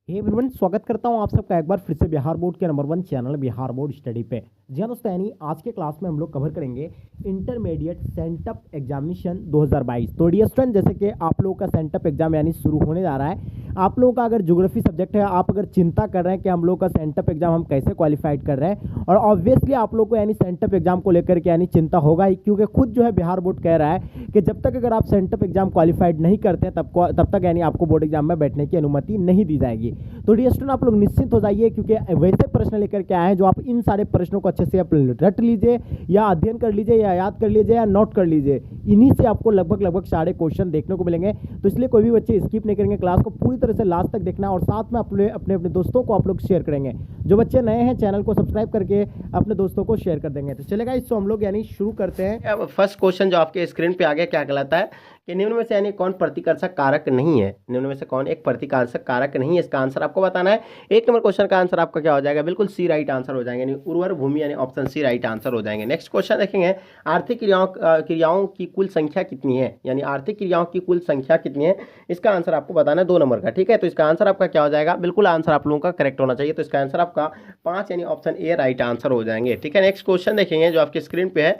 Hey everyone, स्वागत करता हूं आप सबका एक बार फिर से बिहार बोर्ड के number 1 channel Bihar board study पे। जी हाँ दोस्तों, यानी आज के क्लास में हम लोग कवर करेंगे इंटरमीडिएट सेंटअप एग्जामिनेशन 2022। तो डियर स्टूडेंट, जैसे कि आप लोगों का सेंटअप एग्जाम यानी शुरू होने जा रहा है। आप लोगों का अगर ज्योग्राफी सब्जेक्ट है, आप अगर चिंता कर रहे हैं कि हम लोग का सेंटअप एग्जाम हम कैसे क्वालिफाइड कर रहे हैं, और ऑब्वियसली आप लोग को यानी सेंटअप एग्जाम को लेकर के यानी चिंता होगा ही, क्योंकि खुद जो है बिहार बोर्ड कह रहा है कि जब तक अगर आप सेंटअप एग्जाम क्वालिफाइड नहीं करते हैं तब तक यानी आपको बोर्ड एग्जाम में बैठने की अनुमति नहीं दी जाएगी। तो डियर स्टूडेंट, आप लोग निश्चिंत हो जाइए, क्योंकि वैसे प्रश्न लेकर के आए हैं जो आप इन सारे प्रश्नों को अच्छे से आप रट लीजिए, या अध्ययन कर लीजिए, या याद कर लीजिए, या नोट कर लीजिए। इन्हीं से आपको लगभग सारे क्वेश्चन देखने को मिलेंगे। तो इसलिए कोई भी बच्चे स्किप नहीं करेंगे, क्लास को पूरी तरह से लास्ट तक देखना, और साथ में अपने अपने दोस्तों को आप लोग शेयर करेंगे। जो बच्चे नए हैं, चैनल को सब्सक्राइब करके अपने दोस्तों को शेयर कर देंगे। तो चलेगा, इसको हम लोग यानी शुरू करते हैं। फर्स्ट क्वेश्चन जो आपके स्क्रीन पे आ गया, क्या कहलाता है कि निम्न में से यानी कौन प्रतिकर्षक कारक नहीं है। निम्न में से कौन एक प्रतिकर्षक कारक नहीं है, इसका आंसर आपको बताना है। एक नंबर क्वेश्चन का आंसर आपका क्या हो जाएगा, बिल्कुल सी राइट आंसर हो जाएंगे, यानी उर्वर भूमि यानी ऑप्शन सी राइट आंसर हो जाएंगे। नेक्स्ट क्वेश्चन देखेंगे, आर्थिक क्रियाओं की कुल संख्या कितनी है, यानी आर्थिक क्रियाओं की कुल संख्या कितनी है, इसका आंसर आपको बताना है 2 नंबर का। ठीक है, तो इसका आंसर आपका क्या हो जाएगा, बिल्कुल आंसर आप लोगों का करेक्ट होना चाहिए। तो इसका आंसर आपका 5 यानी ऑप्शन ए राइट आंसर हो जाएंगे। ठीक है, नेक्स्ट क्वेश्चन देखेंगे जो आपके स्क्रीन पे है,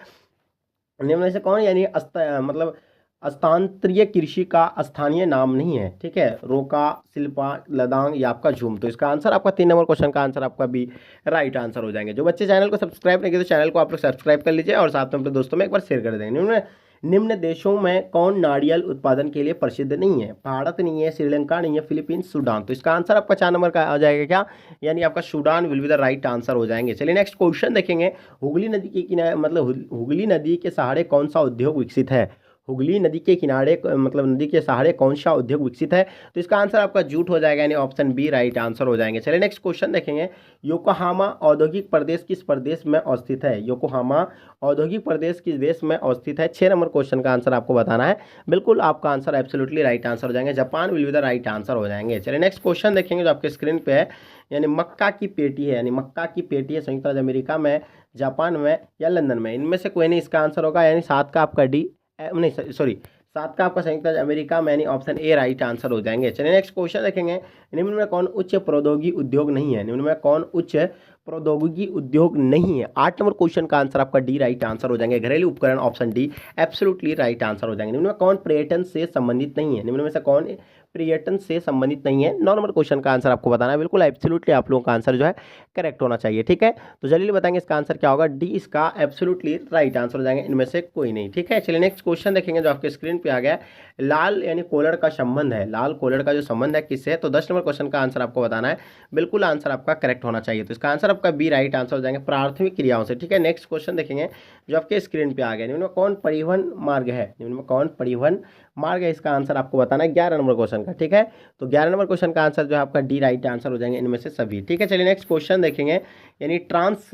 निम्न में से कौन यानी मतलब स्थानांतरीय कृषि का स्थानीय नाम नहीं है। ठीक है, रोका, शिल्पा, लदांग या आपका झूम। तो इसका आंसर आपका 3 नंबर क्वेश्चन का आंसर आपका भी राइट आंसर हो जाएंगे। जो बच्चे चैनल को सब्सक्राइब नहीं किए तो चैनल को आप लोग सब्सक्राइब कर लीजिए, और साथ में अपने दोस्तों में एक बार शेयर कर देंगे। निम्न देशों में कौन नारियल उत्पादन के लिए प्रसिद्ध नहीं है। भारत नहीं है, श्रीलंका नहीं है, फिलीपींस, सूडान। तो इसका आंसर आपका 4 नंबर का आ जाएगा क्या, यानी आपका Sudan will be the right answer हो जाएंगे। चलिए नेक्स्ट क्वेश्चन देखेंगे, हुगली नदी के किनारे मतलब हुगली नदी के सहारे कौन सा उद्योग विकसित है। हुगली नदी के किनारे मतलब नदी के सहारे कौन सा उद्योग विकसित है। तो इसका आंसर आपका जूट हो जाएगा, यानी ऑप्शन बी राइट आंसर हो जाएंगे। चलिए नेक्स्ट क्वेश्चन देखेंगे, योकोहामा औद्योगिक प्रदेश किस प्रदेश में अवस्थित है। योकोहामा औद्योगिक प्रदेश किस देश में अवस्थित है। 6 नंबर क्वेश्चन का आंसर आपको बताना है। बिल्कुल आपका आंसर एब्सोल्युटली राइट आंसर हो जाएंगे, Japan will be the right answer हो जाएंगे। चलिए नेक्स्ट क्वेश्चन देखेंगे जो आपके स्क्रीन पे है, यानी मक्का की पेटी है, यानी मक्का की पेटी है संयुक्त राज्य अमेरिका में, जापान में या लंदन में। इनमें से कोई नहीं इसका आंसर होगा, यानी 7 का आपका डी नहीं सॉरी 7 का आपका संयुक्त राज्य अमेरिका में, यानी ऑप्शन ए राइट आंसर हो जाएंगे। चलिए नेक्स्ट क्वेश्चन देखेंगे, निम्न में कौन उच्च प्रौद्योगिकी उद्योग नहीं है। निम्न में कौन उच्च प्रौद्योगिकी उद्योग नहीं है। 8 नंबर क्वेश्चन का आंसर आपका डी राइट आंसर हो जाएंगे, घरेलू उपकरण option D absolutely right answer हो जाएंगे। निम्न में कौन पर्यटन से संबंधित नहीं है। निम्न में से कौन पर्यटन से संबंधित नहीं है। 9 नंबर क्वेश्चन का आंसर आपको बताना है, बिल्कुल एब्सोल्युटली आप लोगों का आंसर जो है करेक्ट होना चाहिए। ठीक है, तो जल्दी बताएंगे इसका आंसर क्या होगा, डी इसका एब्सोल्युटली राइट आंसर हो जाएंगे, इनमें से कोई नहीं। ठीक है, चलिए नेक्स्ट क्वेश्चन देखेंगे जो आपके स्क्रीन पे आ गया, लाल यानी कोलर का संबंध है, लाल कोलर का जो संबंध है किससे है। तो 10 नंबर क्वेश्चन का आंसर आपको बताना है, बिल्कुल आंसर आपका करेक्ट होना चाहिए। तो इसका आंसर आपका बी राइट आंसर हो जाएंगे, प्राथमिक क्रियाओं से। ठीक है, नेक्स्ट क्वेश्चन देखेंगे जो आपके स्क्रीन पे आ गया, निम्न में कौन परिवहन मार्ग है। निम्न में कौन परिवहन मार्ग है, इसका आंसर आपको बताना है 11 नंबर क्वेश्चन का। ठीक है, तो 11 नंबर क्वेश्चन का आंसर जो है आपका डी राइट आंसर हो जाएंगे, इनमें से सभी। ठीक है, चलिए नेक्स्ट क्वेश्चन देखेंगे, यानी ट्रांस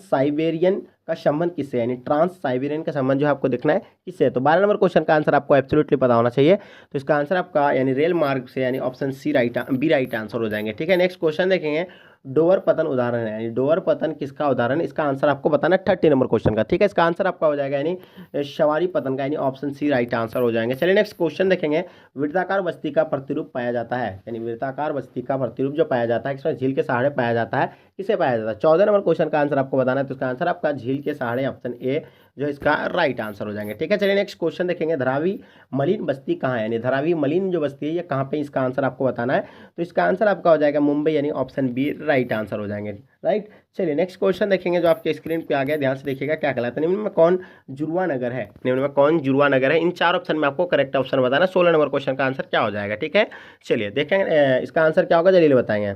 साइबेरियन का संबंध किससे, यानी ट्रांस साइबेरियन का संबंध जो है आपको देखना है किससे। तो 12 नंबर क्वेश्चन का आंसर आपको एब्सोल्युटली पता होना चाहिए। तो इसका आंसर आपका यानी रेल मार्ग से, यानी option C B right answer हो जाएंगे। ठीक है, नेक्स्ट क्वेश्चन देखेंगे, डोवर पतन उदाहरण है, यानी डोवर पतन किसका उदाहरण, इसका आंसर आपको बताना है 30 नंबर क्वेश्चन का। ठीक है, इसका आंसर आपका हो जाएगा यानी सवारी पतन का, यानी ऑप्शन सी राइट आंसर हो जाएंगे। चलिए नेक्स्ट क्वेश्चन देखेंगे, वृत्ताकार बस्ती का प्रतिरूप पाया जाता है, यानी वृत्ताकार बस्ती का प्रतिरूप जो पाया जाता है इसमें झील के सहारे पाया जाता है, किसे पाया जाता है। 14 नंबर क्वेश्चन का आंसर आपको बताना है, तो इसका आंसर आपका झील के सहारे ऑप्शन ए जो इसका राइट आंसर हो जाएंगे। ठीक है, चलिए नेक्स्ट क्वेश्चन देखेंगे, धरावी मलिन बस्ती कहाँ है, यानी धरावी मलिन जो बस्ती है ये कहाँ पे, इसका आंसर आपको बताना है। तो इसका आंसर आपका हो जाएगा मुंबई, यानी ऑप्शन बी राइट आंसर हो जाएंगे। राइट, चलिए नेक्स्ट क्वेश्चन देखेंगे जो आपके स्क्रीन पे आ गया, ध्यान से देखिएगा क्या कहलाता है, निम्न में कौन जुड़वा नगर है। निम्न में कौन जुड़वा नगर है, इन 4 ऑप्शन में आपको करेक्ट ऑप्शन बताना। 16 नंबर क्वेश्चन का आंसर क्या हो जाएगा। ठीक है, चलिए देखेंगे इसका आंसर क्या होगा, जल्दी बताएंगे।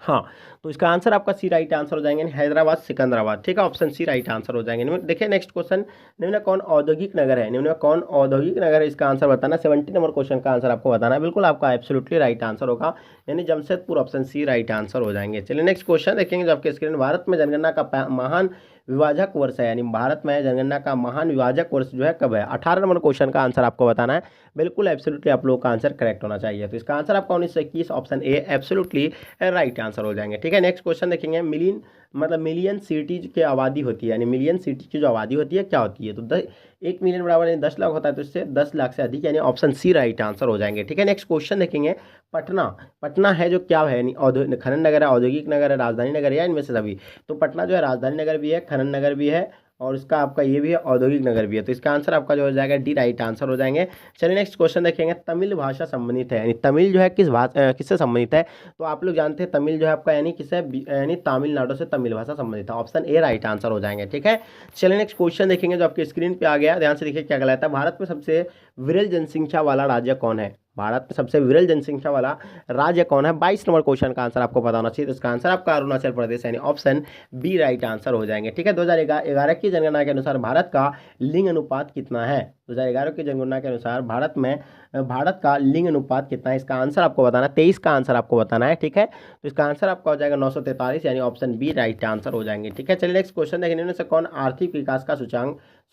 हाँ, तो इसका आंसर आपका सी राइट आंसर हो जाएंगे, हैदराबाद सिकंदराबाद। ठीक है, ऑप्शन सी राइट आंसर हो जाएंगे। देखिए नेक्स्ट क्वेश्चन, निम्न कौन औद्योगिक नगर है। निम्न कौन औद्योगिक नगर है, इसका आंसर बताना। 70 नंबर क्वेश्चन का आंसर आपको बताना है, बिल्कुल आपका एब्सोल्युटली राइट आंसर होगा, यानी Jamshedpur, option C right answer हो जाएंगे। चलिए नेक्स्ट क्वेश्चन देखेंगे जो आपके स्क्रीन, भारत में जनगणना का महान विभाजक वर्ष है, यानी भारत में जनगणना का महान विभाजक वर्ष जो है कब है। 18 नंबर क्वेश्चन का आंसर आपको बताना है, बिल्कुल एब्सोल्युटली आप लोगों का आंसर करेक्ट होना चाहिए। तो इसका आंसर आपका 1921 option A absolutely right answer हो जाएंगे। ठीक है, नेक्स्ट क्वेश्चन देखेंगे, मिलिन मतलब मिलियन सिटीज की आबादी होती है, यानी मिलियन सिटी की जो आबादी होती है क्या होती है, तो 1 मिलियन बराबर यानी 10 लाख होता है, तो इससे 10 लाख से अधिक, यानी ऑप्शन सी राइट आंसर हो जाएंगे। ठीक है, नेक्स्ट क्वेश्चन देखेंगे। पटना, पटना है जो क्या है, यानी खनन नगर है, औद्योगिक नगर है, राजधानी नगर है, या इनमें से सभी। तो पटना जो है राजधानी नगर भी है, खनन नगर भी है, और इसका आपका ये भी है औद्योगिक नगर भी है, तो इसका आंसर आपका जो हो जाएगा डी राइट आंसर हो जाएंगे। चलिए नेक्स्ट क्वेश्चन देखेंगे। तमिल भाषा संबंधित है, यानी तमिल जो है किससे संबंधित है, तो आप लोग जानते हैं तमिल जो है आपका यानी किससे, यानी तमिलनाडु से तमिल भाषा संबंधित है, ऑप्शन ए राइट आंसर हो जाएंगे। ठीक है, चलिए नेक्स्ट क्वेश्चन देखेंगे जो आपके स्क्रीन पे आ गया, ध्यान से देखिए क्या कहलाता है। भारत में सबसे विरल जनसंख्या वाला राज्य कौन है, भारत में सबसे विरल जनसंख्या वाला राज्य कौन है, 22 नंबर क्वेश्चन का आंसर आपको पता होना चाहिए, तो इसका आंसर आपका अरुणाचल प्रदेश, यानी ऑप्शन बी राइट आंसर हो जाएंगे। ठीक है, 2011 की जनगणना के अनुसार भारत का लिंग अनुपात कितना है, 2011 की जनगणना के अनुसार भारत का लिंग अनुपात कितना है, इसका आंसर आपको बताना है, 23 का आंसर आपको बताना है। ठीक है, तो इसका आंसर आपका हो जाएगा 943, यानी ऑप्शन बी राइट आंसर हो जाएंगे। ठीक है, चलिए नेक्स्ट क्वेश्चन देखें। इनमें से कौन आर्थिक विकास का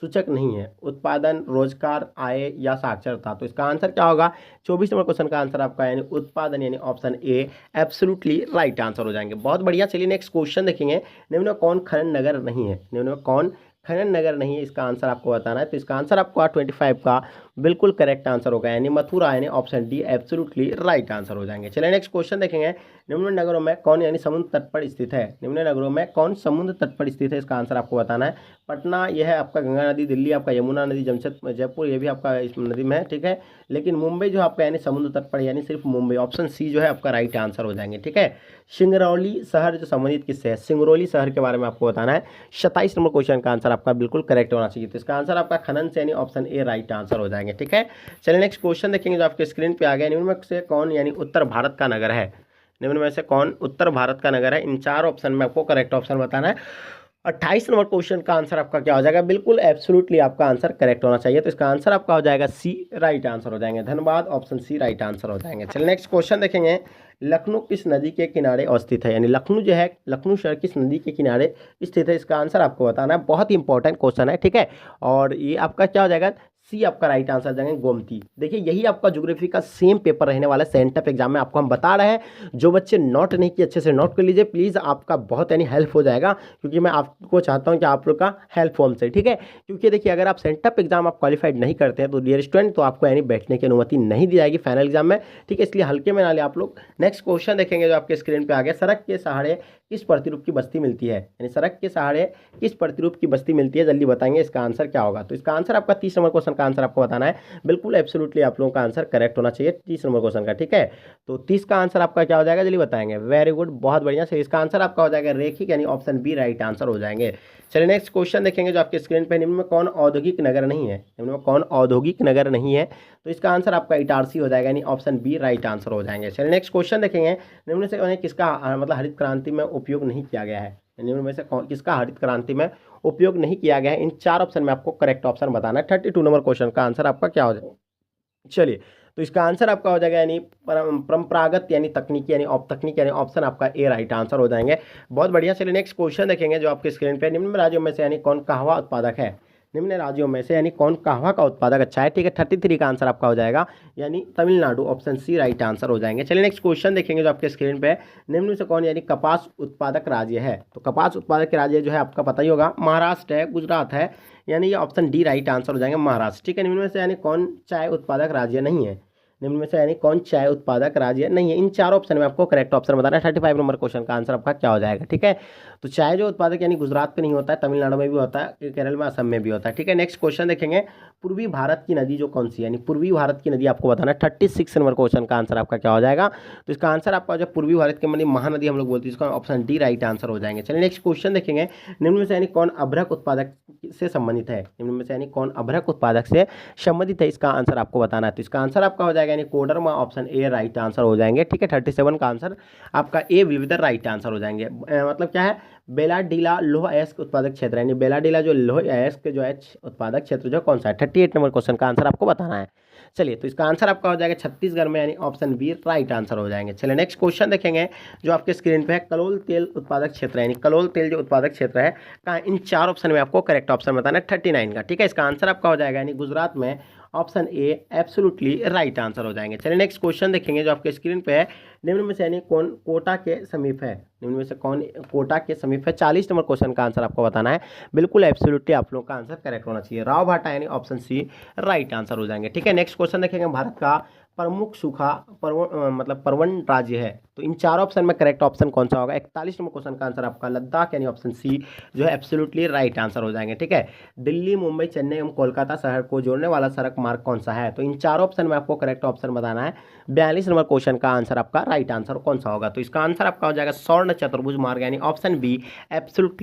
सूचक नहीं है, उत्पादन, रोजगार, आय या साक्षरता, तो इसका आंसर क्या होगा, 24 नंबर क्वेश्चन का आंसर आपका यानी उत्पादन, यानी option A absolutely right answer हो जाएंगे। बहुत बढ़िया, चलिए नेक्स्ट क्वेश्चन देखेंगे। निम्न में कौन खनन नगर नहीं है, निम्न में कौन खनन नगर नहीं है, इसका आंसर आपको बताना है, तो इसका आंसर आपको 25 का बिल्कुल करेक्ट आंसर होगा, यानी मथुरा, यानी option D absolutely right answer हो जाएंगे। चलिए नेक्स्ट क्वेश्चन देखेंगे। निम्न नगरों में कौन यानी समुद्र तट पर स्थित है, निम्न नगरों में कौन समुद्र तट पर स्थित है, इसका आंसर आपको बताना है। पटना यह है आपका गंगा नदी, दिल्ली आपका यमुना नदी, जमशेदपुर जयपुर ये भी आपका इस नदी में है। ठीक है, लेकिन मुंबई जो आपका यानी समुद्र तट पर, यानी सिर्फ मुंबई, ऑप्शन सी जो है आपका राइट आंसर हो जाएंगे। ठीक है, सिंगरौली शहर जो संबंधित किससे है, सिंगरौली शहर के बारे में आपको बताना है। 27 नंबर क्वेश्चन का आंसर आपका बिल्कुल करेक्ट होना चाहिए, तो इसका आंसर आपका खनन से, यानी ऑप्शन ए राइट आंसर हो जाएंगे। ठीक है, चलिए नेक्स्ट क्वेश्चन देखेंगे जो आपके स्क्रीन पे आ गया। निम्न में से कौन यानी उत्तर भारत का नगर है, निम्न में से कौन उत्तर भारत का नगर है, इन 4 ऑप्शन में आपको करेक्ट ऑप्शन बताना है। 28 नंबर क्वेश्चन का आंसर आपका क्या हो जाएगा, बिल्कुल एब्सोल्युटली आपका आंसर करेक्ट होना चाहिए, तो इसका आंसर आपका हो जाएगा सी राइट आंसर हो जाएंगे। धन्यवाद, ऑप्शन सी राइट आंसर हो जाएंगे। चलिए नेक्स्ट क्वेश्चन देखेंगे। लखनऊ किस नदी के किनारे अवस्थित है, यानी लखनऊ जो है, लखनऊ शहर किस नदी के किनारे स्थित है, इसका आंसर आपको बताना है। बहुत ही इंपॉर्टेंट क्वेश्चन है। ठीक है, और ये आपका क्या हो जाएगा, सी आपका राइट आंसर जाएंगे गोमती। देखिए यही आपका ज्योग्राफी का सेम पेपर रहने वाला है, सेंटअप एग्जाम में आपको हम बता रहे हैं। जो बच्चे नोट नहीं किए अच्छे से नोट कर लीजिए प्लीज़, आपका बहुत यानी हेल्प हो जाएगा, क्योंकि मैं आपको चाहता हूं कि आप लोग का हेल्प हो हमसे। ठीक है, क्योंकि देखिए अगर आप सेंटअप एग्जाम आप क्वालिफाइड नहीं करते हैं तो डियर स्टूडेंट, तो आपको यानी बैठने की अनुमति नहीं दी जाएगी फाइनल एग्जाम में। ठीक है, इसलिए हल्के में ना ले आप लोग। नेक्स्ट क्वेश्चन देखेंगे जो आपके स्क्रीन पर आ गया। सड़क के सहारे किस प्रतिरूप की बस्ती मिलती है, यानी सड़क के सहारे किस प्रतिरूप की बस्ती मिलती है, जल्दी बताएंगे, इसका आंसर क्या होगा, तो इसका आंसर आपका 30 नंबर क्वेश्चन का आंसर आपको बताना है। बिल्कुल एब्सोल्युटली आप लोगों का आंसर करेक्ट होना चाहिए 30 नंबर क्वेश्चन का। ठीक है, तो 30 का आंसर आपका क्या हो जाएगा, जल्दी बताएंगे। वेरी गुड, बहुत बढ़िया से इसका आंसर आपका हो जाएगा रेखिक, यानी ऑप्शन बी राइट आंसर हो जाएंगे। चलिए नेक्स्ट क्वेश्चन देखेंगे जो आपके स्क्रीन पे। निम्न में कौन औद्योगिक नगर नहीं है, निम्न में कौन औद्योगिक नगर नहीं है, तो इसका आंसर आपका इटारसी हो जाएगा, यानी ऑप्शन बी राइट आंसर हो जाएंगे। चलिए नेक्स्ट क्वेश्चन देखेंगे। निम्न से उन्हें किसका मतलब हरित क्रांति में उपयोग नहीं किया गया है, निम्न में से कौन किसका हरित क्रांति में उपयोग नहीं किया गया है, इन 4 ऑप्शन में आपको करेक्ट ऑप्शन बताना है। 32 नंबर क्वेश्चन का आंसर आपका क्या हो जाएगा, चलिए तो इसका आंसर आपका हो जाएगा यानी परंपरागत यानी तकनीकी यानी तकनीक यानी ऑप्शन आपका ए राइट आंसर हो जाएंगे। बहुत बढ़िया, चलिए नेक्स्ट क्वेश्चन देखेंगे जो आपके स्क्रीन पे। निम्न राज्यों में से यानी कौन कहवा उत्पादक है, निम्न राज्यों में से यानी कौन कहवा का उत्पादक अच्छा है। ठीक है, 33 का आंसर आपका हो जाएगा, यानी Tamil Nadu, option C right answer हो जाएंगे। चलिए नेक्स्ट क्वेश्चन देखेंगे जो आपके स्क्रीन पे। निम्न में से कौन यानी कपास उत्पादक राज्य है, तो कपास उत्पादक राज्य जो है आपका पता ही होगा, महाराष्ट्र है, गुजरात है, यानी ये ऑप्शन डी राइट आंसर हो जाएंगे, महाराष्ट्र। ठीक है, निम्न में से यानी कौन चाय उत्पादक राज्य नहीं है, निम्न में से यानी कौन चाय उत्पादक राज्य नहीं है, इन 4 ऑप्शन में आपको करेक्ट ऑप्शन बताना है। 35 नंबर क्वेश्चन का आंसर आपका क्या हो जाएगा। ठीक है, तो चाय जो उत्पादक यानी गुजरात पे नहीं होता है, तमिलनाडु में भी होता है, केरल में, असम में भी होता है। ठीक है, नेक्स्ट क्वेश्चन देखेंगे। पूर्वी भारत की नदी जो कौन सी, यानी पूर्वी भारत की नदी आपको बताना है। 36 नंबर क्वेश्चन का आंसर आपका क्या हो जाएगा, तो इसका आंसर आपका जो पूर्वी भारत की मतलब महानदी हम लोग बोलते हैं, इसका ऑप्शन डी राइट आंसर हो जाएंगे। चलिए नेक्स्ट क्वेश्चन देखेंगे। निम्न में से यानी कौन अभ्रक उत्पादक से संबंधित है, निम्न में से यानी कौन अभ्रक उत्पादक से संबंधित है, इसका आंसर आपको बताना है। तो इसका आंसर आपका हो जाएगा यानी Koderma, option A right answer हो जाएंगे। ठीक है, 37 का आंसर आपका A will be the right answer हो जाएंगे। मतलब क्या है, बेलाडीला लौह अयस्क उत्पादक क्षेत्र, यानी बेलाडीला जो लौह अयस्क जो है उत्पादक क्षेत्र जो कौन सा है, 38 नंबर क्वेश्चन का आंसर आपको बताना है। चलिए, तो इसका आंसर आपका हो जाएगा छत्तीसगढ़ में, यानी ऑप्शन बी राइट आंसर हो जाएंगे। चलिए नेक्स्ट क्वेश्चन देखेंगे जो आपके स्क्रीन पे है। कलोल तेल उत्पादक क्षेत्र, यानी कलोल तेल जो उत्पादक क्षेत्र है कहाँ, इन 4 ऑप्शन में आपको करेक्ट ऑप्शन बताना है 39 का। ठीक है, इसका आंसर आपका हो जाएगा यानी गुजरात में, option A absolutely right answer हो जाएंगे। चलिए नेक्स्ट क्वेश्चन देखेंगे जो आपके स्क्रीन पे है। निम्न में से यानी कौन कोटा के समीप है? निम्न में से कौन कोटा के समीप है? 40 नंबर क्वेश्चन का आंसर आपको बताना है। बिल्कुल एब्सोल्युटली आप लोग का आंसर करेक्ट होना चाहिए। राव भाटा यानी ऑप्शन सी राइट आंसर हो जाएंगे। ठीक है, नेक्स्ट क्वेश्चन देखेंगे। भारत का प्रमुख सूखा पर्वन राज्य है, तो इन चार ऑप्शन में करेक्ट ऑप्शन कौन सा होगा? 41 नंबर क्वेश्चन का आंसर आपका लद्दाख यानी ऑप्शन सी जो है एब्सोल्युटली राइट आंसर हो जाएंगे। ठीक है, दिल्ली, मुंबई, चेन्नई एवं कोलकाता शहर को जोड़ने वाला सड़क मार्ग कौन सा है? तो इन चार ऑप्शन में आपको करेक्ट ऑप्शन बताना है। 42 नंबर क्वेश्चन का आंसर आपका राइट आंसर कौन सा होगा? तो इसका आंसर आपका हो जाएगा स्वर्ण चतुर्भुज मार्ग यानी ऑप्शन बी एब्सोल्युटली